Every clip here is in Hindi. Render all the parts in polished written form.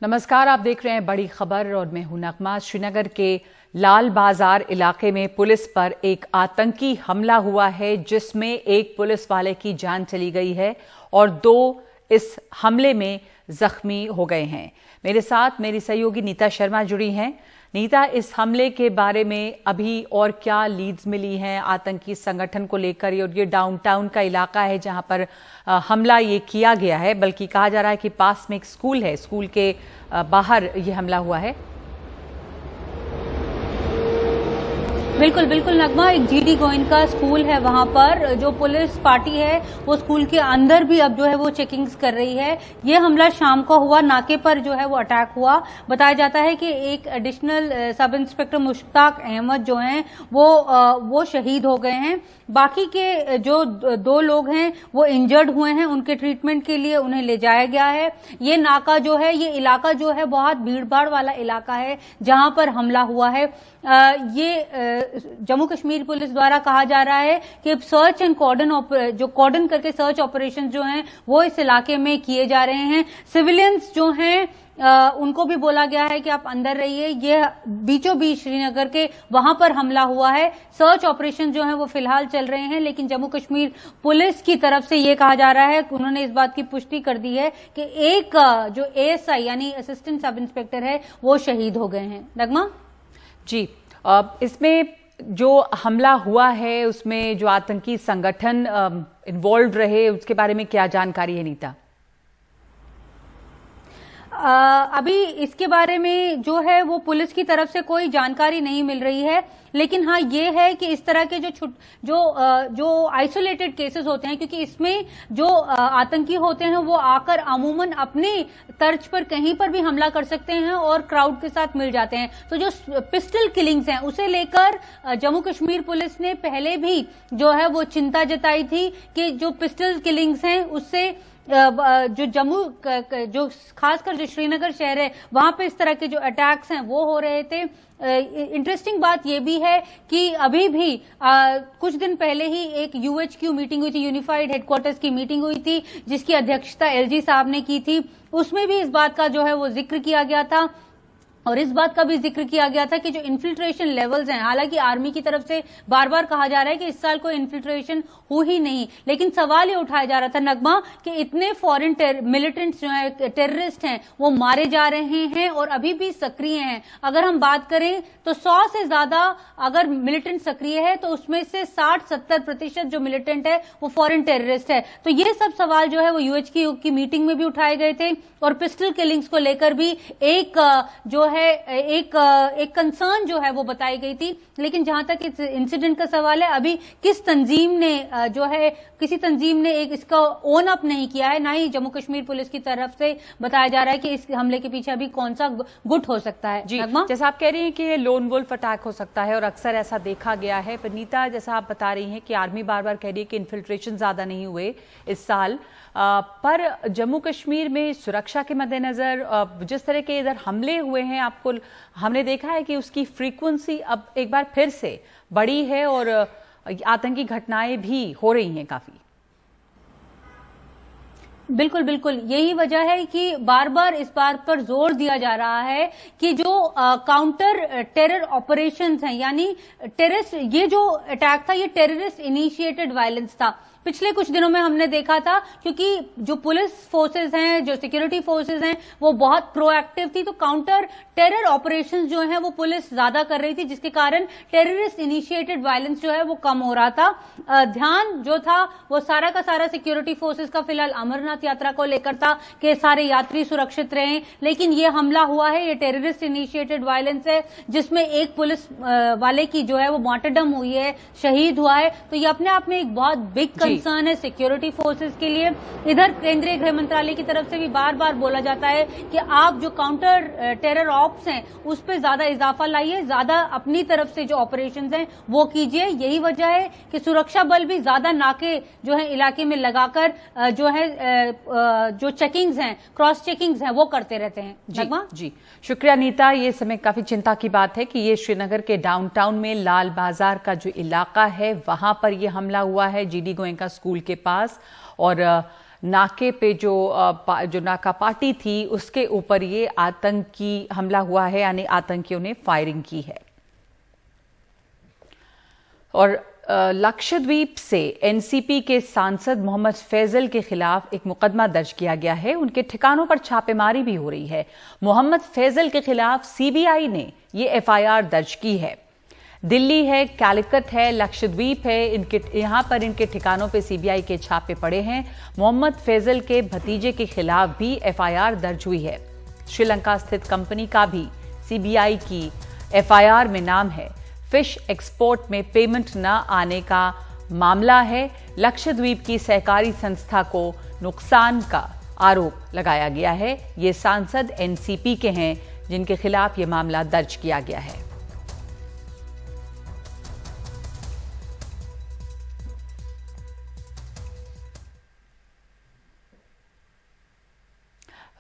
नमस्कार, आप देख रहे हैं बड़ी खबर और मैं हूं नगमा। श्रीनगर के लाल बाजार इलाके में पुलिस पर एक आतंकी हमला हुआ है जिसमें एक पुलिस वाले की जान चली गई है और 2 इस हमले में जख्मी हो गए हैं। मेरे साथ मेरी सहयोगी नीता शर्मा जुड़ी हैं। नीता, इस हमले के बारे में अभी और क्या लीड्स मिली हैं आतंकी संगठन को लेकर? और ये डाउनटाउन का इलाका है जहां पर हमला ये किया गया है, बल्कि कहा जा रहा है कि पास में एक स्कूल है, स्कूल के बाहर ये हमला हुआ है। बिल्कुल बिल्कुल नगमा, एक जीडी गोयनका स्कूल है, वहां पर जो पुलिस पार्टी है वो स्कूल के अंदर भी अब जो है वो चेकिंग्स कर रही है। ये हमला शाम को हुआ, नाके पर जो है वो अटैक हुआ। बताया जाता है कि एक additional sub inspector Mushtaq Ahmad जो हैं वो शहीद हो गए हैं। बाकी के जो 2 लोग हैं वो इंजर्ड हुए हैं, उनके ट्रीटमेंट के लिए उन्हें ले जाया गया है। ये नाका जो है, ये इलाका जो है बहुत भीड़भाड़ वाला इलाका है जहां पर हमला हुआ है। ये जम्मू कश्मीर पुलिस द्वारा कहा जा रहा है कि सर्च एंड कॉर्डन करके सर्च ऑपरेशन जो हैं वो इस इलाके में किए जा रहे हैं। सिविलियंस जो हैं उनको भी बोला गया है कि आप अंदर रहिए। ये बीचों बीच श्रीनगर के वहां पर हमला हुआ है। सर्च ऑपरेशन जो है वो फिलहाल चल रहे हैं, लेकिन जम्मू कश्मीर पुलिस की तरफ से ये कहा जा रहा है, उन्होंने इस बात की पुष्टि कर दी है कि एक जो एएसआई यानी असिस्टेंट सब इंस्पेक्टर है वो शहीद हो गए हैं। नगमा जी, इसमें जो हमला हुआ है उसमें जो आतंकी संगठन इन्वॉल्व रहे उसके बारे में क्या जानकारी है नीता? अभी इसके बारे में जो है वो पुलिस की तरफ से कोई जानकारी नहीं मिल रही है, लेकिन हाँ ये है कि इस तरह के जो आइसोलेटेड केसेस होते हैं, क्योंकि इसमें जो आतंकी होते हैं वो आकर अमूमन अपनी तर्ज पर कहीं पर भी हमला कर सकते हैं और क्राउड के साथ मिल जाते हैं। तो जो पिस्टल किलिंग्स हैं उसे लेकर जम्मू कश्मीर पुलिस ने पहले भी जो है वो चिंता जताई थी कि जो पिस्टल किलिंग्स हैं उससे जो जो खासकर जो श्रीनगर शहर है वहां पे इस तरह के जो अटैक्स हैं वो हो रहे थे। इंटरेस्टिंग बात यह भी है कि अभी भी कुछ दिन पहले ही एक यूएचक्यू मीटिंग हुई थी, यूनिफाइड हेडक्वार्टर्स की मीटिंग हुई थी जिसकी अध्यक्षता एलजी साहब ने की थी। उसमें भी इस बात का जो है वो जिक्र किया गया था और इस बात का भी जिक्र किया गया था कि जो इन्फिल्ट्रेशन लेवल्स हैं, हालांकि आर्मी की तरफ से बार बार कहा जा रहा है कि इस साल कोई इन्फिल्ट्रेशन हो ही नहीं, लेकिन सवाल ये उठाया जा रहा था नगमा कि इतने फॉरेन मिलिटेंट्स जो है टेररिस्ट हैं वो मारे जा रहे हैं और अभी भी सक्रिय हैं। अगर हम बात करें तो 100 से ज्यादा अगर मिलिटेंट सक्रिय है तो उसमें से 60-70% जो मिलिटेंट है वो फॉरेन टेररिस्ट है। तो ये सब सवाल जो है वो यूएचक्यू की मीटिंग में भी उठाए गए थे और पिस्टल किलिंग्स को लेकर भी एक कंसर्न जो है वो बताई गई थी। लेकिन जहां तक इस इंसिडेंट का सवाल है, अभी किसी तंजीम ने इसका ओन अप नहीं किया है, ना ही जम्मू कश्मीर पुलिस की तरफ से बताया जा रहा है कि इस हमले के पीछे अभी कौन सा गुट हो सकता है। जी, जैसा आप कह रही हैं कि ये लोन वुल्फ अटैक हो सकता है और अक्सर ऐसा देखा गया है। पर नीता, जैसा आप बता रही हैं कि आर्मी बार बार कह रही है कि इन्फिल्ट्रेशन ज्यादा नहीं हुए इस साल, पर जम्मू कश्मीर में सुरक्षा के मद्देनजर जिस तरह के इधर हमले हुए हैं हमने देखा है कि उसकी फ्रीक्वेंसी अब एक बार फिर से बढ़ी है और आतंकी घटनाएं भी हो रही हैं काफी। बिल्कुल बिल्कुल, यही वजह है कि बार बार इस बात पर जोर दिया जा रहा है कि जो काउंटर टेरर ऑपरेशंस हैं, यानी टेररिस्ट, ये जो अटैक था ये टेररिस्ट इनिशिएटेड वायलेंस था। पिछले कुछ दिनों में हमने देखा था, क्योंकि जो पुलिस फोर्सेस हैं, जो सिक्योरिटी फोर्सेस हैं वो बहुत प्रोएक्टिव थी, तो काउंटर टेरर ऑपरेशंस जो हैं वो पुलिस ज्यादा कर रही थी, जिसके कारण टेररिस्ट इनिशिएटेड वायलेंस जो है वो कम हो रहा था। ध्यान जो था वो सारा का सारा सिक्योरिटी फोर्सेस का फिलहाल अमरनाथ यात्रा को लेकर था कि सारे यात्री सुरक्षित रहें, लेकिन ये हमला हुआ है, ये टेररिस्ट इनिशिएटेड वायलेंस है जिसमें एक पुलिस वाले की जो है वो मार्टरडम हुई है, शहीद हुआ है। तो ये अपने आप में एक बहुत बिग कंसर्न है सिक्योरिटी फोर्सेस के लिए। इधर केंद्रीय गृह मंत्रालय की तरफ से भी बार बार बोला जाता है कि आप जो काउंटर टेरर ऑप्स हैं उस पर ज्यादा इजाफा लाइए, ज्यादा अपनी तरफ से जो ऑपरेशंस हैं वो कीजिए। यही वजह है कि सुरक्षा बल भी ज्यादा नाके जो है इलाके में लगाकर जो चेकिंग्स हैं, क्रॉस चेकिंग्स हैं वो करते रहते हैं। जी, शुक्रिया नीता। ये समय काफी चिंता की बात है कि ये श्रीनगर के डाउनटाउन में लाल बाजार का जो इलाका है वहां पर यह हमला हुआ है, जीडी गोयनका स्कूल के पास। और नाके पे जो नाका पार्टी थी उसके ऊपर ये आतंकी हमला हुआ है, यानी आतंकियों ने फायरिंग की है। और लक्षद्वीप से एनसीपी के सांसद मोहम्मद फैजल के खिलाफ एक मुकदमा दर्ज किया गया है। उनके ठिकानों पर छापेमारी भी हो रही है। मोहम्मद फैजल के खिलाफ सीबीआई ने ये एफआईआर दर्ज की है। दिल्ली है, कैलिकट है, लक्षद्वीप है, यहां पर इनके ठिकानों पे सीबीआई के छापे पड़े हैं। मोहम्मद फैजल के भतीजे के खिलाफ भी एफआईआर दर्ज हुई है। श्रीलंका स्थित कंपनी का भी सीबीआई की एफआईआर में नाम है। फिश एक्सपोर्ट में पेमेंट न आने का मामला है। लक्षद्वीप की सहकारी संस्था को नुकसान का आरोप लगाया गया है। ये सांसद एनसीपी के हैं जिनके खिलाफ ये मामला दर्ज किया गया है।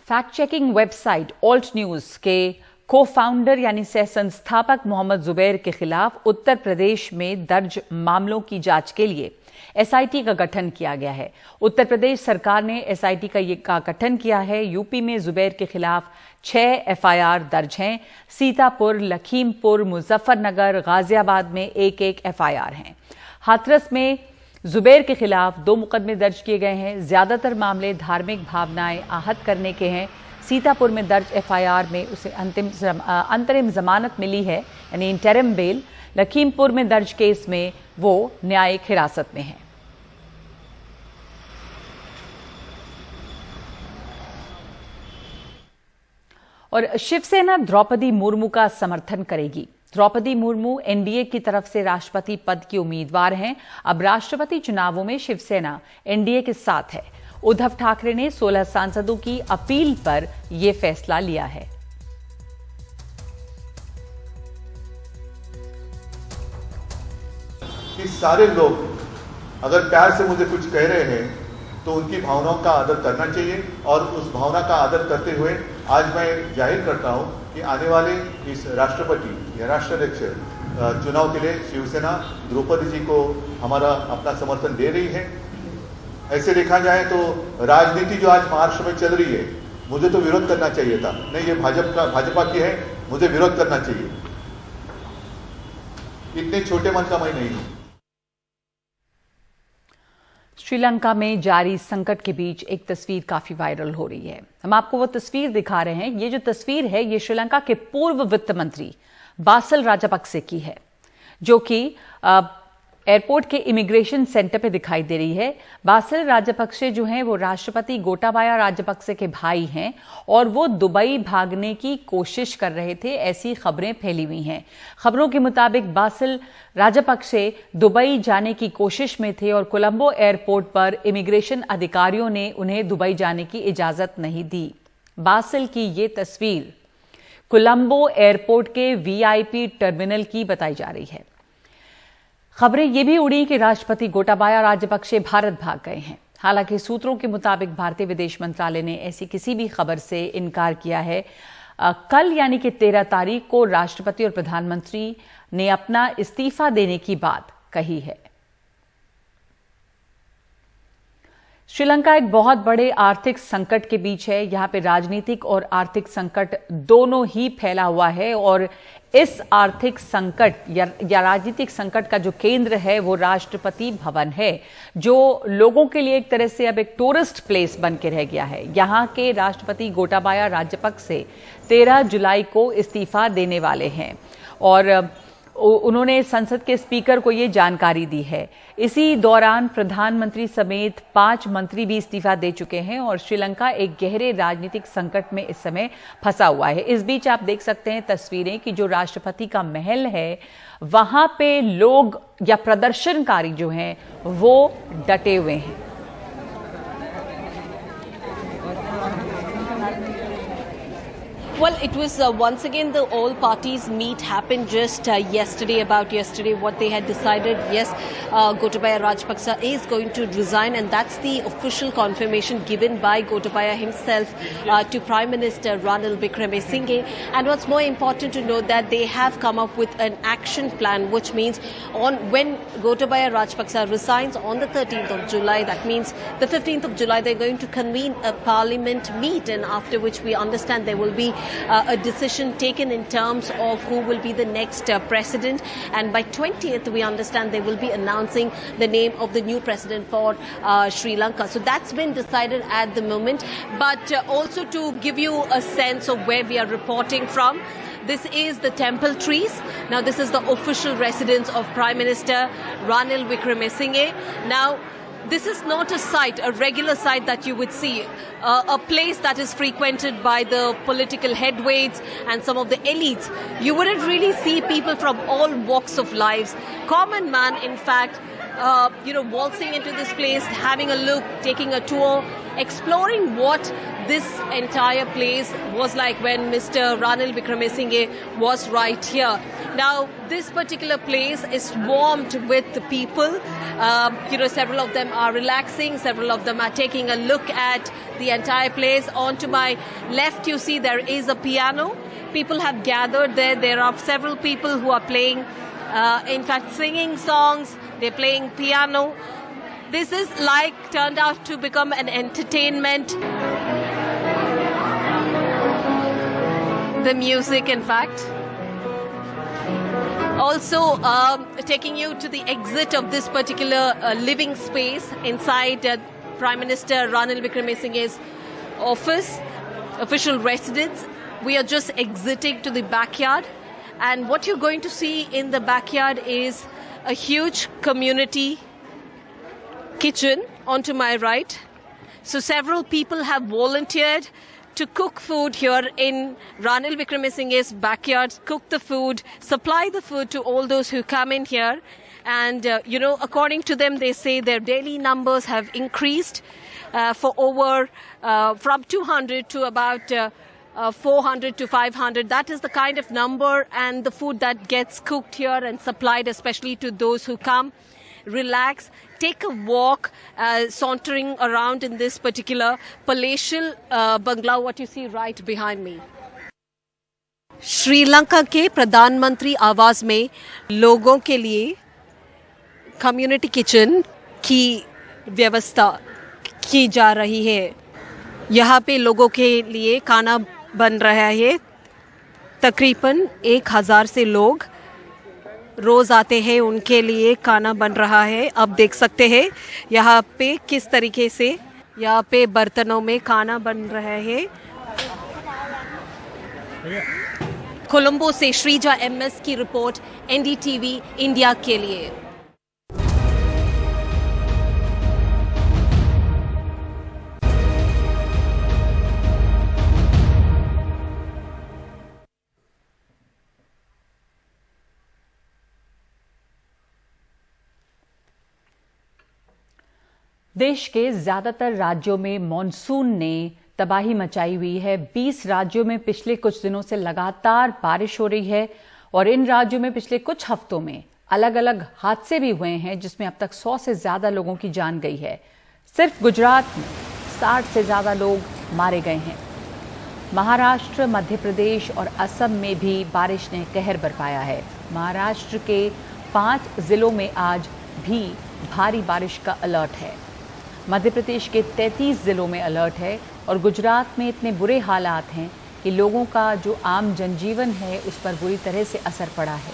Fact checking website alt news के को फाउंडर यानी सह संस्थापक मोहम्मद जुबैर के खिलाफ उत्तर प्रदेश में दर्ज मामलों की जांच के लिए एसआईटी का गठन किया गया है। उत्तर प्रदेश सरकार ने एसआईटी का गठन किया है। यूपी में जुबैर के खिलाफ 6 एफआईआर दर्ज हैं। सीतापुर, लखीमपुर, मुजफ्फरनगर, गाजियाबाद में एक एफआईआर हैं। हाथरस में जुबैर के खिलाफ 2 मुकदमे दर्ज किए गए हैं। ज्यादातर मामले धार्मिक भावनाएं आहत करने के हैं। सीतापुर में दर्ज एफआईआर में उसे अंतरिम जमानत मिली है, यानी इंटरिम बेल। लखीमपुर में दर्ज केस में वो न्यायिक हिरासत में है। और शिवसेना द्रौपदी मुर्मू का समर्थन करेगी। द्रौपदी मुर्मू एनडीए की तरफ से राष्ट्रपति पद की उम्मीदवार हैं। अब राष्ट्रपति चुनावों में शिवसेना एनडीए के साथ है। उद्धव ठाकरे ने 16 सांसदों की अपील पर यह फैसला लिया है। कि सारे लोग अगर प्यार से मुझे कुछ कह रहे हैं तो उनकी भावनाओं का आदर करना चाहिए, और उस भावना का आदर करते हुए आज मैं जाहिर करता हूं कि आने वाले इस राष्ट्रपति या राष्ट्राध्यक्ष चुनाव के लिए शिवसेना द्रौपदी जी को हमारा अपना समर्थन दे रही है। ऐसे देखा जाए तो राजनीति जो आज महाराष्ट्र में चल रही है, मुझे तो विरोध करना चाहिए था। नहीं, ये भाजपा की है, मुझे विरोध करना चाहिए। इतने छोटे मन का मैं नहीं हूं। श्रीलंका में जारी संकट के बीच एक तस्वीर काफी वायरल हो रही है। हम आपको वो तस्वीर दिखा रहे हैं। ये जो तस्वीर है ये श्रीलंका के पूर्व वित्त मंत्री बासिल राजपक्से की है, जो कि एयरपोर्ट के इमिग्रेशन सेंटर पे दिखाई दे रही है। बासिल राजपक्से जो हैं वो राष्ट्रपति गोटाबाया राजपक्से के भाई हैं और वो दुबई भागने की कोशिश कर रहे थे, ऐसी खबरें फैली हुई हैं। खबरों के मुताबिक बासिल राजपक्से दुबई जाने की कोशिश में थे और कोलंबो एयरपोर्ट पर इमिग्रेशन अधिकारियों ने उन्हें दुबई जाने की इजाजत नहीं दी। बासिल की ये तस्वीर कोलंबो एयरपोर्ट के वीआईपी टर्मिनल की बताई जा रही है। खबरें ये भी उड़ी कि राष्ट्रपति गोटाबाया राजपक्से भारत भाग गए हैं। हालांकि सूत्रों के मुताबिक भारतीय विदेश मंत्रालय ने ऐसी किसी भी खबर से इनकार किया है। कल यानी कि 13 तारीख को राष्ट्रपति और प्रधानमंत्री ने अपना इस्तीफा देने की बात कही है। श्रीलंका एक बहुत बड़े आर्थिक संकट के बीच है। यहां पे राजनीतिक और आर्थिक संकट दोनों ही फैला हुआ है और इस आर्थिक संकट या राजनीतिक संकट का जो केंद्र है वो राष्ट्रपति भवन है, जो लोगों के लिए एक तरह से अब एक टूरिस्ट प्लेस बन के रह गया है। यहां के राष्ट्रपति गोटाबाया राजपक्से 13 जुलाई को इस्तीफा देने वाले हैं और उन्होंने संसद के स्पीकर को ये जानकारी दी है। इसी दौरान प्रधानमंत्री समेत 5 मंत्री भी इस्तीफा दे चुके हैं और श्रीलंका एक गहरे राजनीतिक संकट में इस समय फंसा हुआ है। इस बीच आप देख सकते हैं तस्वीरें कि जो राष्ट्रपति का महल है वहां पे लोग या प्रदर्शनकारी जो हैं वो डटे हुए हैं। Well, it was once again the all parties meet happened just yesterday, what they had decided. Yes, Gotabaya Rajapaksa is going to resign, and that's the official confirmation given by Gotabaya himself to Prime Minister Ranil Wickremesinghe. And what's more important to note that they have come up with an action plan, which means when Gotabaya Rajapaksa resigns on the 13th of July, that means the 15th of July, they're going to convene a parliament meet, and after which we understand there will be a decision taken in terms of who will be the next president, and by 20th we understand they will be announcing the name of the new president for Sri Lanka. So that's been decided at the moment. But also to give you a sense of where we are reporting from, this is the Temple Trees. Now this is the official residence of Prime Minister Ranil Wickremesinghe. Now this is not a site, a regular site that you would see, a place that is frequented by the political heavyweights and some of the elites. You wouldn't really see people from all walks of lives. Common man, in fact, waltzing into this place, having a look, taking a tour, exploring what this entire place was like when Mr. Ranil Wickremesinghe was right here. Now, this particular place is swarmed with the people. Several of them are relaxing, several of them are taking a look at the entire place. On to my left, you see there is a piano. People have gathered there. There are several people who are playing, in fact, singing songs. They're playing piano. This is turned out to become an entertainment. The music, in fact. Also, taking you to the exit of this particular living space inside Prime Minister Ranil Wickremesinghe's office, official residence. We are just exiting to the backyard. And what you're going to see in the backyard is a huge community kitchen on to my right. So several people have volunteered to cook food here in Ranil Wickremesinghe's backyard, cook the food, supply the food to all those who come in here. And, according to them, they say their daily numbers have increased for over from 200 to about 400 to 500. That is the kind of number and the food that gets cooked here and supplied, especially to those who come, relax, take a walk, sauntering around in this particular palatial bungalow, what you see right behind me. Sri Lanka के प्रधानमंत्री आवास में लोगों के लिए कम्युनिटी किचन की व्यवस्था की जा रही है। यहाँ पे लोगों के लिए खाना बन रहा है। तकरीबन 1000 से लोग रोज आते हैं, उनके लिए खाना बन रहा है। अब देख सकते हैं यहाँ पे किस तरीके से यहाँ पे बर्तनों में खाना बन रहा है। कोलंबो से श्रीजा MS की रिपोर्ट NDTV इंडिया के लिए। देश के ज्यादातर राज्यों में मॉनसून ने तबाही मचाई हुई है। 20 राज्यों में पिछले कुछ दिनों से लगातार बारिश हो रही है और इन राज्यों में पिछले कुछ हफ्तों में अलग अलग हादसे भी हुए हैं, जिसमें अब तक 100 से ज्यादा लोगों की जान गई है। सिर्फ गुजरात में 60 से ज्यादा लोग मारे गए हैं। महाराष्ट्र, मध्य प्रदेश और असम में भी बारिश ने कहर बरपाया है। महाराष्ट्र के 5 जिलों में आज भी भारी बारिश का अलर्ट है। मध्य प्रदेश के 33 जिलों में अलर्ट है और गुजरात में इतने बुरे हालात हैं कि लोगों का जो आम जनजीवन है उस पर बुरी तरह से असर पड़ा है।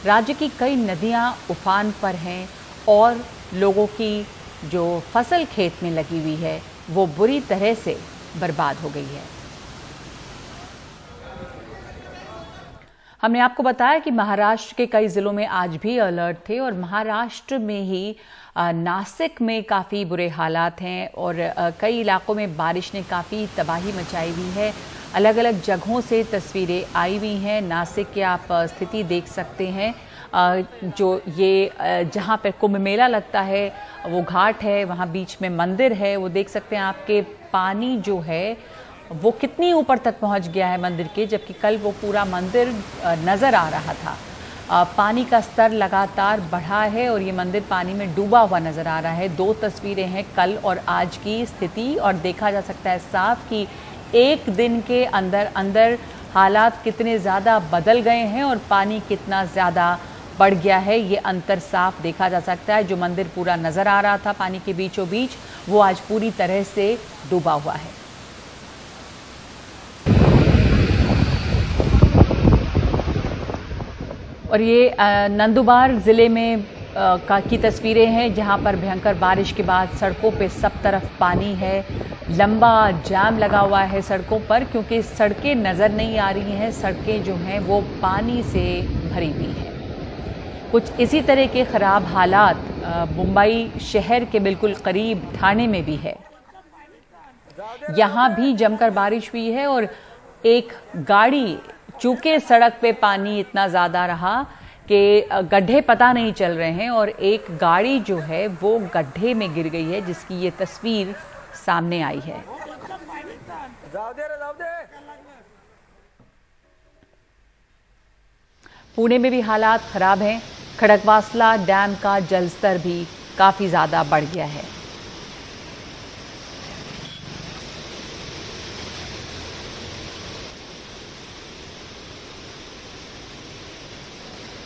राज्य की कई नदियां उफान पर हैं और लोगों की जो फसल खेत में लगी हुई है वो बुरी तरह से बर्बाद हो गई है। हमने आपको बताया कि महाराष्ट्र के कई जिलों में आज भी अलर्ट थे और महाराष्ट्र में ही नासिक में काफ़ी बुरे हालात हैं और कई इलाकों में बारिश ने काफ़ी तबाही मचाई हुई है। अलग अलग जगहों से तस्वीरें आई हुई हैं। नासिक की आप स्थिति देख सकते हैं। जो ये जहाँ पर कुंभ मेला लगता है वो घाट है, वहाँ बीच में मंदिर है, वो देख सकते हैं आपके पानी जो है वो कितनी ऊपर तक पहुंच गया है मंदिर के, जबकि कल वो पूरा मंदिर नज़र आ रहा था। पानी का स्तर लगातार बढ़ा है और ये मंदिर पानी में डूबा हुआ नज़र आ रहा है। 2 तस्वीरें हैं कल और आज की स्थिति, और देखा जा सकता है साफ कि एक दिन के अंदर अंदर हालात कितने ज़्यादा बदल गए हैं और पानी कितना ज़्यादा बढ़ गया है। ये अंतर साफ देखा जा सकता है। जो मंदिर पूरा नज़र आ रहा था पानी के बीचों बीच, वो आज पूरी तरह से डूबा हुआ है। और ये नंदुबार ज़िले में की तस्वीरें हैं, जहां पर भयंकर बारिश के बाद सड़कों पे सब तरफ पानी है। लंबा जाम लगा हुआ है सड़कों पर, क्योंकि सड़कें नज़र नहीं आ रही हैं। सड़कें जो हैं वो पानी से भरी हुई हैं। कुछ इसी तरह के ख़राब हालात मुंबई शहर के बिल्कुल करीब ठाणे में भी है। यहाँ भी जमकर बारिश हुई है और एक गाड़ी, चूंकि सड़क पे पानी इतना ज़्यादा रहा कि गड्ढे पता नहीं चल रहे हैं, और एक गाड़ी जो है वो गड्ढे में गिर गई है, जिसकी ये तस्वीर सामने आई है। पुणे में भी हालात खराब हैं। खड़गवासला डैम का जलस्तर भी काफ़ी ज़्यादा बढ़ गया है।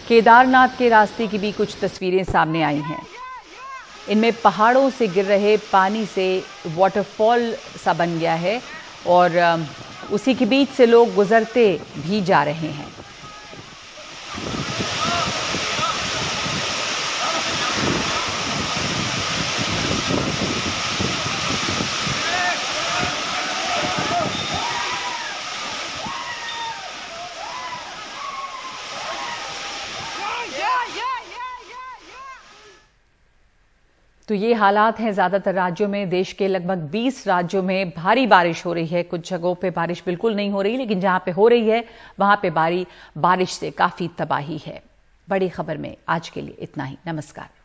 केदारनाथ के रास्ते की भी कुछ तस्वीरें सामने आई हैं। इनमें पहाड़ों से गिर रहे पानी से वाटरफॉल सा बन गया है और उसी के बीच से लोग गुजरते भी जा रहे हैं। तो ये हालात हैं ज़्यादातर राज्यों में। देश के लगभग 20 राज्यों में भारी बारिश हो रही है। कुछ जगहों पे बारिश बिल्कुल नहीं हो रही, लेकिन जहां पे हो रही है वहां पे बारिश से काफ़ी तबाही है। बड़ी खबर में आज के लिए इतना ही। नमस्कार।